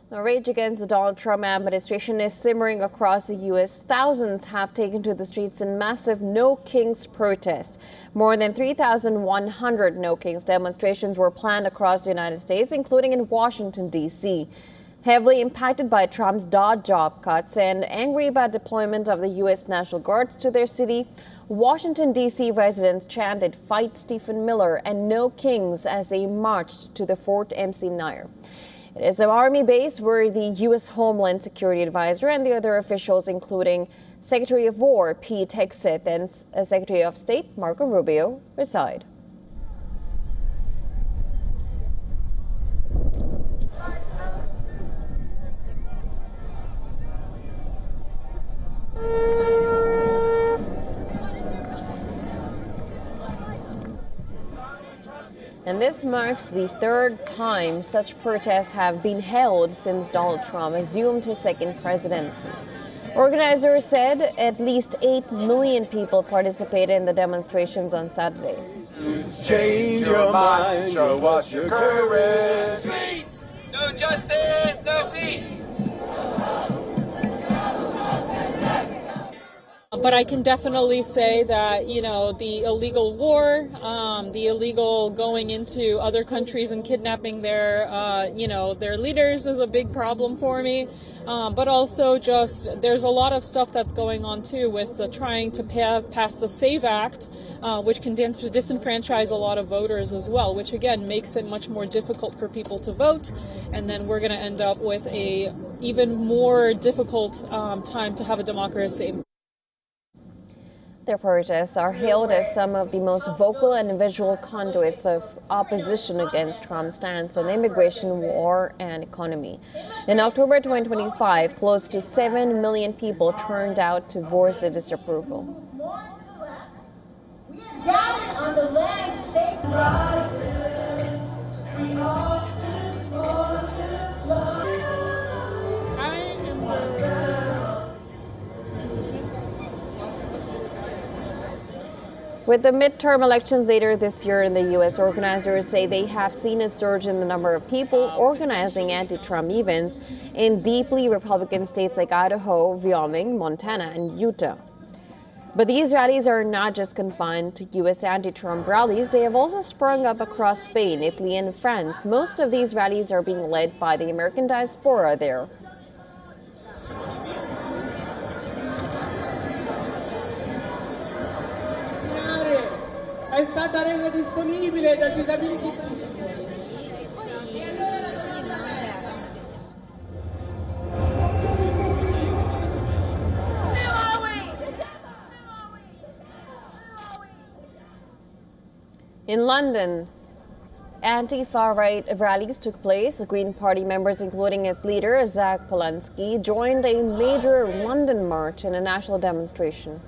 The rage against the Donald Trump administration is simmering across the U.S. Thousands have taken to the streets in massive No Kings protests. More than 3,100 No Kings demonstrations were planned across the United States, including in Washington, D.C. Heavily impacted by Trump's DOD job cuts and angry about deployment of the U.S. National Guard to their city, Washington, D.C. residents chanted "Fight Stephen Miller" and "No Kings" as they marched to the Fort MC Nair. It is an army base where the U.S. Homeland Security Advisor and the other officials, including Secretary of War Pete Hegseth and Secretary of State Marco Rubio, reside. And this marks the third time such protests have been held since Donald Trump assumed his second presidency. Organizers said at least 8 million people participated in the demonstrations on Saturday. Change your mind, show us your courage. Peace! No justice, no peace! But I can definitely say that, the illegal war, the illegal going into other countries and kidnapping their leaders is a big problem for me. But also just there's a lot of stuff that's going on, too, with trying to pass the SAVE Act, which can disenfranchise a lot of voters as well, which, again, makes it much more difficult for people to vote. And then we're going to end up with a even more difficult time to have a democracy. Their protests are hailed as some of the most vocal and visual conduits of opposition against Trump's stance on immigration, war, and economy. In October 2025, close to 7 million people turned out to voice their disapproval. We are gathered on the land shaped With the midterm elections later this year in the U.S., organizers say they have seen a surge in the number of people organizing anti-Trump events in deeply Republican states like Idaho, Wyoming, Montana, and Utah. But these rallies are not just confined to U.S. anti-Trump rallies. They have also sprung up across Spain, Italy, and France. Most of these rallies are being led by the American diaspora there. È stata resa disponibile da disability. In London, anti-far-right rallies took place. The Green Party members, including its leader, Zach Polanski, joined a major London march in a national demonstration.